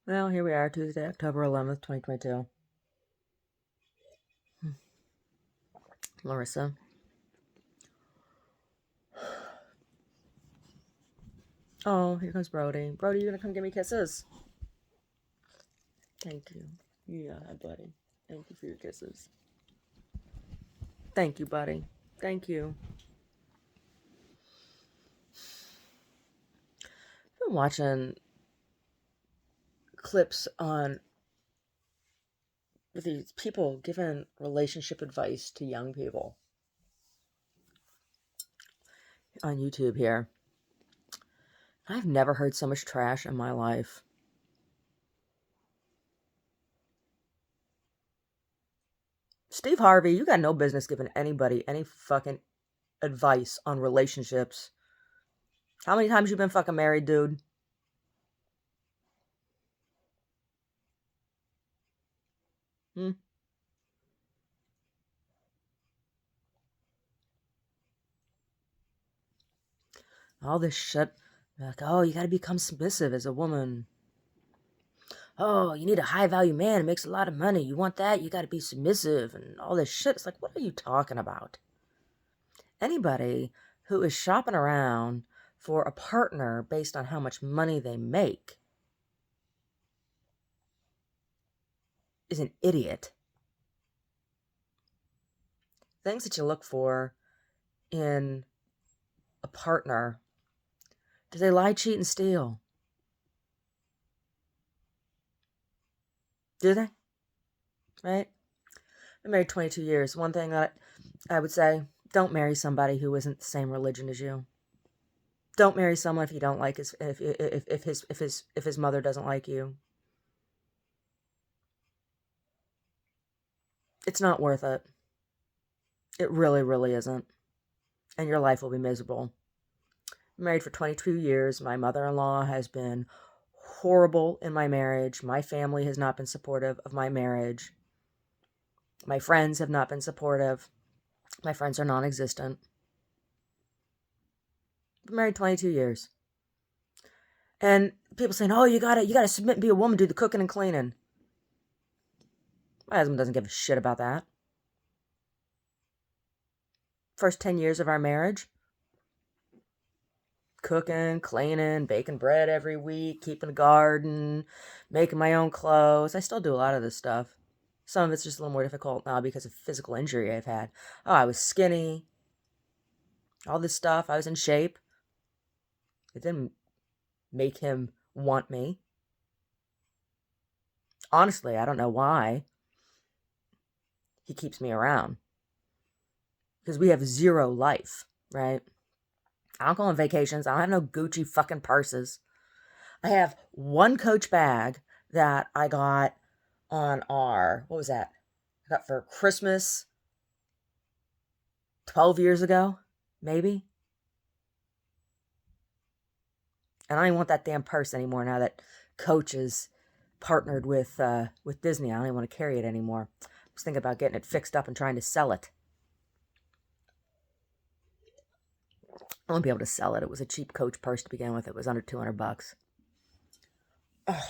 Well, here we are, Tuesday, October 11th, 2022. Larissa. Oh, here comes Brody. Brody, you gonna come give me kisses? Thank you. Yeah, hi, buddy. Thank you for your kisses. Thank you, buddy. Thank you. I've been watching clips on these people giving relationship advice to young people on YouTube here. I've never heard so much trash in my life. Steve Harvey, you got no business giving anybody any fucking advice on relationships. How many times you been fucking married, dude? Hmm? All this shit. Like, oh, you gotta become submissive as a woman. Oh, you need a high value man who makes a lot of money. You want that? You gotta be submissive and all this shit. It's like, what are you talking about? Anybody who is shopping around for a partner based on how much money they make is an idiot. Things that you look for in a partner: do they lie, cheat, and steal? Do they? Right? I'm married 22 years. One thing that I would say: don't marry somebody who isn't the same religion as you. Don't marry someone if you don't like his if his mother doesn't like you. It's not worth it. It really, really isn't. And your life will be miserable. I'm married for 22 years. My mother-in-law has been horrible in my marriage. My family has not been supportive of my marriage. My friends have not been supportive. My friends are non-existent. I've been married 22 years. And people saying, "Oh, you gotta submit and be a woman, do the cooking and cleaning." My husband doesn't give a shit about that. First 10 years of our marriage, cooking, cleaning, baking bread every week, keeping a garden, making my own clothes. I still do a lot of this stuff. Some of it's just a little more difficult now because of physical injury I've had. Oh, I was skinny, all this stuff. I was in shape. It didn't make him want me. Honestly, I don't know why he keeps me around. Because we have zero life, right? I don't go on vacations. I don't have no Gucci fucking purses. I have one Coach bag that I got on what was that? I got for Christmas 12 years ago, maybe. And I don't even want that damn purse anymore now that Coach is partnered with Disney. I don't even want to carry it anymore. I was thinking about getting it fixed up and trying to sell it. I won't be able to sell it. It was a cheap Coach purse to begin with. It was under $200. Ugh.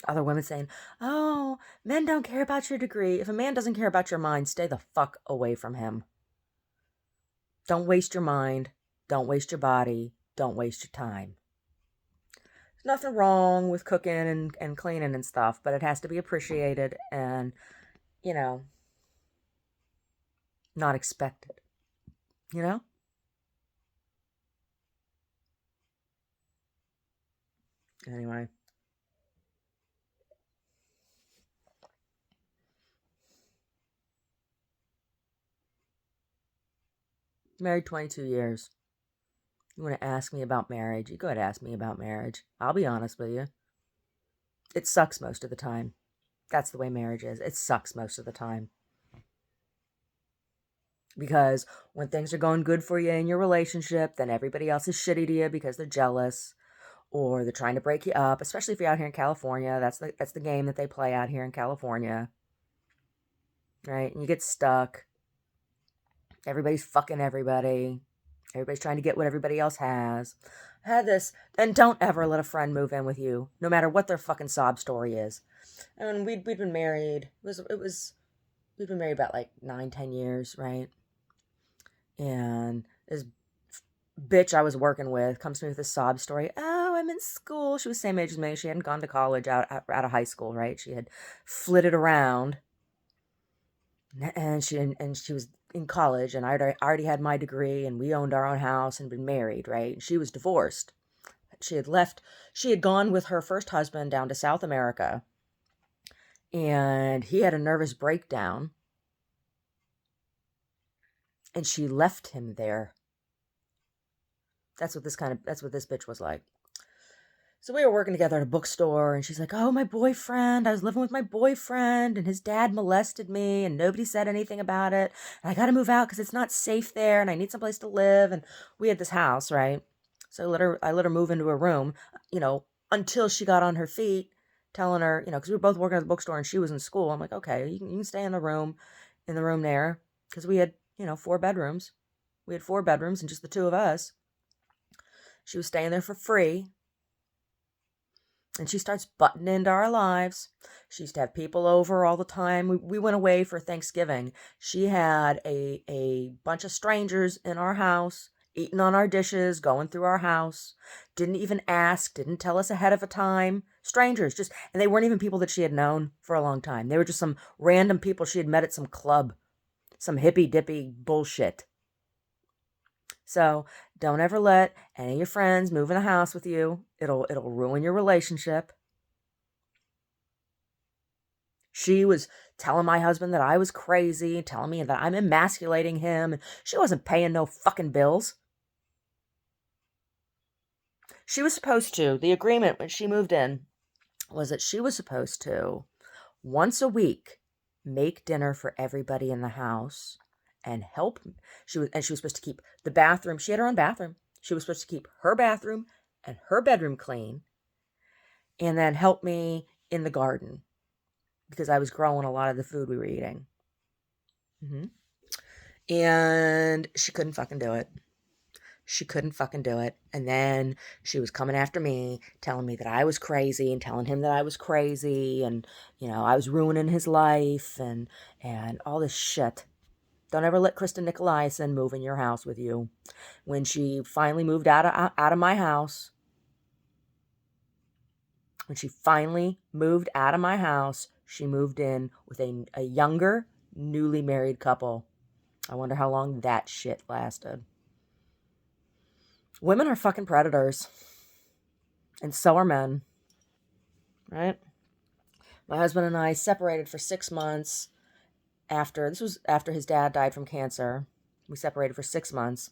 Other women saying, "Oh, men don't care about your degree. If a man doesn't care about your mind, stay the fuck away from him. Don't waste your mind. Don't waste your body. Don't waste your time." There's nothing wrong with cooking and cleaning and stuff, but it has to be appreciated and, you know, not expected. You know? Anyway, married 22 years. You want to ask me about marriage? You go ahead and ask me about marriage. I'll be honest with you. It sucks most of the time. That's the way marriage is. It sucks most of the time. Because when things are going good for you in your relationship, then everybody else is shitty to you because they're jealous or they're trying to break you up, especially if you're out here in California. That's the game that they play out here in California. Right? And you get stuck Everybody's fucking everybody. Everybody's trying to get what everybody else has. I had this, and don't ever let a friend move in with you, no matter what their fucking sob story is. And we'd been married. We'd been married about like 9, 10 years, right? And this bitch I was working with comes to me with this sob story. Oh, I'm in school. She was the same age as me. She hadn't gone to college out of high school, right? She had flitted around, and she was in college, and I already had my degree, and we owned our own house and been married, right? And she was divorced. She had left. She had gone with her first husband down to South America, and he had a nervous breakdown, and she left him there. That's what this bitch was like. So we were working together at a bookstore, and she's like, oh, my boyfriend, I was living with my boyfriend, and his dad molested me, and nobody said anything about it. And I got to move out because it's not safe there, and I need someplace to live. And we had this house, right? So I let her move into a room, until she got on her feet, telling her, because we were both working at the bookstore and she was in school. I'm like, okay, you can stay in the room there, because we had, 4 bedrooms. We had 4 bedrooms and just the two of us. She was staying there for free. And she starts butting into our lives. She used to have people over all the time. We went away for Thanksgiving. She had a bunch of strangers in our house, eating on our dishes, going through our house. Didn't even ask, didn't tell us ahead of a time. Strangers, and they weren't even people that she had known for a long time. They were just some random people she had met at some club, some hippy dippy bullshit. So don't ever let any of your friends move in a house with you. It'll ruin your relationship. She was telling my husband that I was crazy, telling me that I'm emasculating him. She wasn't paying no fucking bills. She was supposed to, the agreement when she moved in was that she was supposed to, once a week, make dinner for everybody in the house and help. She was supposed to keep the bathroom. She had her own bathroom. She was supposed to keep her bathroom and her bedroom clean, and then help me in the garden because I was growing a lot of the food we were eating. And she couldn't fucking do it. She couldn't fucking do it. And then she was coming after me, telling me that I was crazy and telling him that I was crazy and, I was ruining his life and all this shit. Don't ever let Kristen Nicolaisen move in your house with you. When she finally moved out of my house, she moved in with a younger, newly married couple. I wonder how long that shit lasted. Women are fucking predators. And so are men. Right? My husband and I separated for 6 months after his dad died from cancer. We separated for 6 months.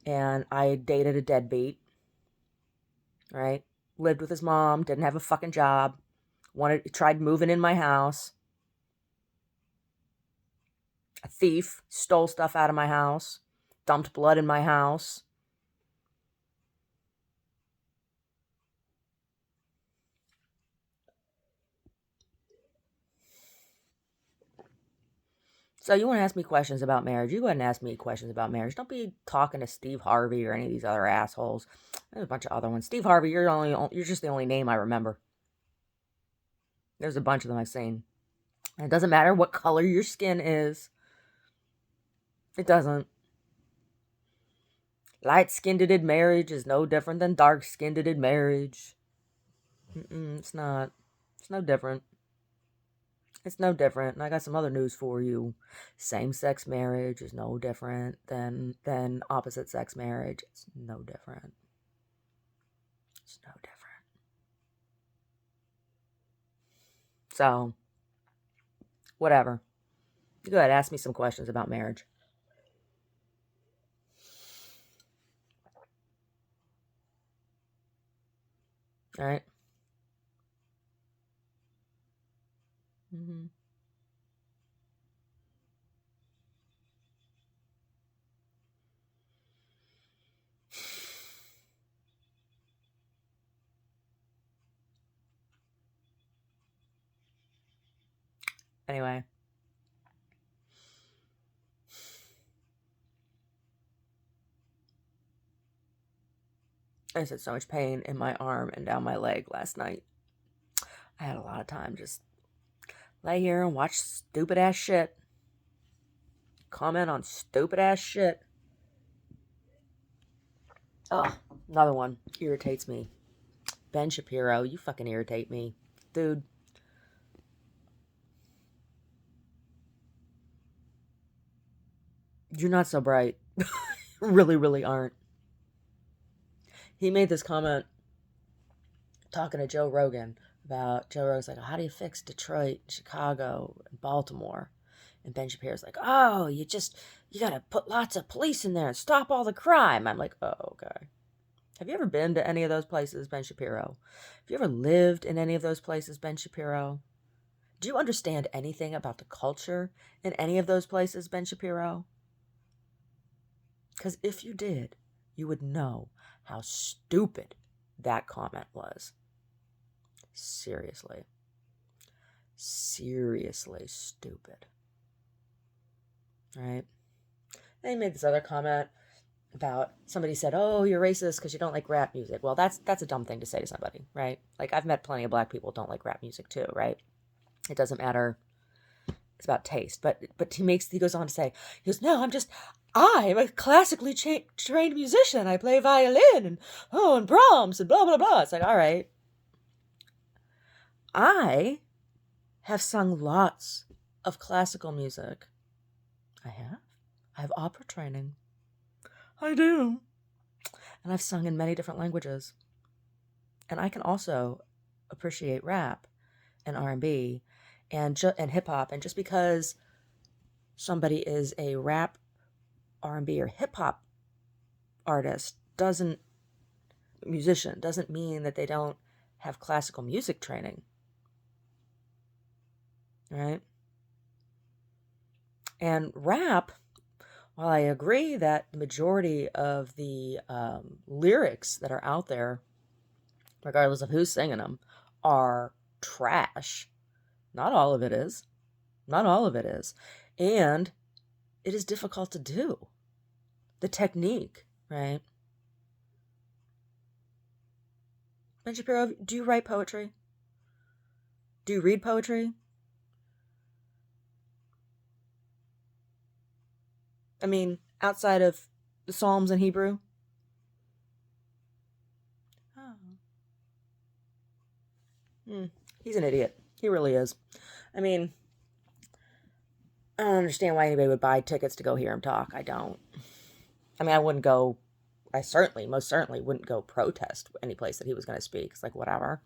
And I dated a deadbeat. Right? Lived with his mom, didn't have a fucking job. Tried moving in my house. A thief, stole stuff out of my house. Dumped blood in my house. So you want to ask me questions about marriage? You go ahead and ask me questions about marriage. Don't be talking to Steve Harvey or any of these other assholes. There's a bunch of other ones. Steve Harvey, you're just the only name I remember. There's a bunch of them I've seen. And it doesn't matter what color your skin is. It doesn't. Light-skinned marriage is no different than dark-skinned marriage. It's not. It's no different. It's no different. And I got some other news for you. Same-sex marriage is no different than opposite-sex marriage. It's no different. It's no different. So, whatever. Go ahead, ask me some questions about marriage. All right? Mm-hmm. Anyway. I just had so much pain in my arm and down my leg last night. I had a lot of time just lay here and watch stupid ass shit. Comment on stupid ass shit. Oh, another one irritates me. Ben Shapiro, you fucking irritate me. Dude. You're not so bright. Really, really aren't. He made this comment talking to Joe Rogan about Joe Rogan's like, how do you fix Detroit, Chicago, and Baltimore? And Ben Shapiro's like, oh, you gotta put lots of police in there and stop all the crime. I'm like, oh, okay. Have you ever been to any of those places, Ben Shapiro? Have you ever lived in any of those places, Ben Shapiro? Do you understand anything about the culture in any of those places, Ben Shapiro? Because if you did, you would know how stupid that comment was. Seriously. Seriously stupid. Right? And he made this other comment about somebody said, oh, you're racist because you don't like rap music. Well, that's a dumb thing to say to somebody, right? Like, I've met plenty of black people who don't like rap music too, right? It doesn't matter. It's about taste. But he goes on to say, he goes, no, I'm a classically trained musician. I play violin and Brahms and blah, blah, blah. It's like, all right. I have sung lots of classical music. I have opera training. I do. And I've sung in many different languages. And I can also appreciate rap and R&B and hip hop. And just because somebody is a rap, R&B, or hip hop artist musician doesn't mean that they don't have classical music training. Right? And rap, while I agree that the majority of the lyrics that are out there, regardless of who's singing them, are trash. Not all of it is. Not all of it is. And it is difficult to do. The technique, right? Ben Shapiro, do you write poetry? Do you read poetry? I mean, outside of the Psalms in Hebrew? Oh. He's an idiot. He really is. I mean, I don't understand why anybody would buy tickets to go hear him talk. I don't. I mean, most certainly wouldn't go protest any place that he was going to speak. It's like, whatever.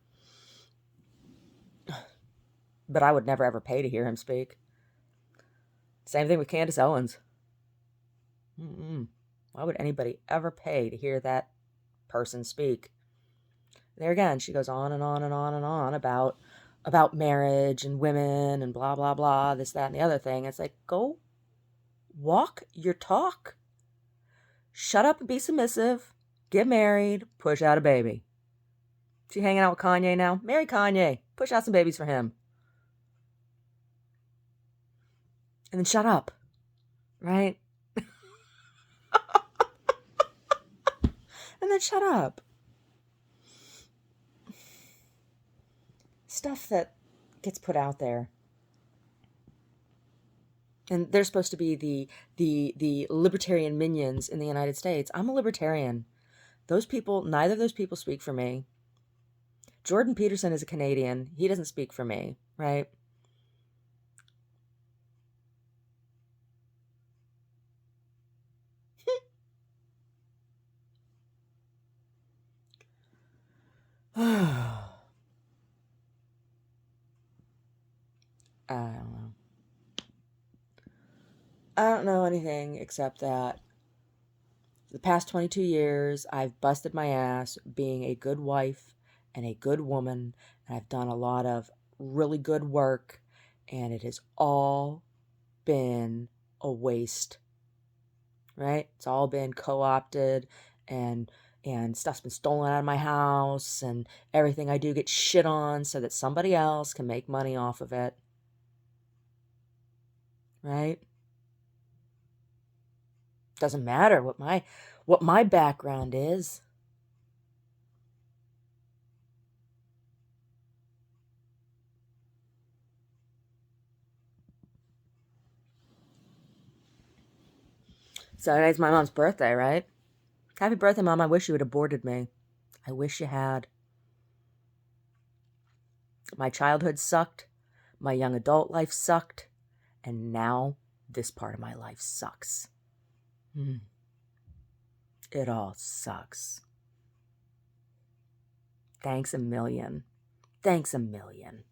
But I would never ever pay to hear him speak. Same thing with Candace Owens. Why would anybody ever pay to hear that person speak? There again, she goes on and on and on and on about marriage and women and blah, blah, blah, this, that, and the other thing. It's like, go walk your talk. Shut up and be submissive. Get married. Push out a baby. She hanging out with Kanye now? Marry Kanye. Push out some babies for him. And then shut up. Right? And then shut up. Stuff that gets put out there. And they're supposed to be the libertarian minions in the United States. I'm a libertarian. Neither of those people speak for me. Jordan Peterson is a Canadian. He doesn't speak for me, right? I don't know. I don't know anything except that the past 22 years, I've busted my ass being a good wife and a good woman, and I've done a lot of really good work, and it has all been a waste, right? It's all been co-opted, and stuff's been stolen out of my house, and everything I do gets shit on so that somebody else can make money off of it, right? Doesn't matter what my background is. So today's my mom's birthday, right? Happy birthday, Mom. I wish you had aborted me. I wish you had. My childhood sucked. My young adult life sucked. And now this part of my life sucks. It all sucks. Thanks a million. Thanks a million.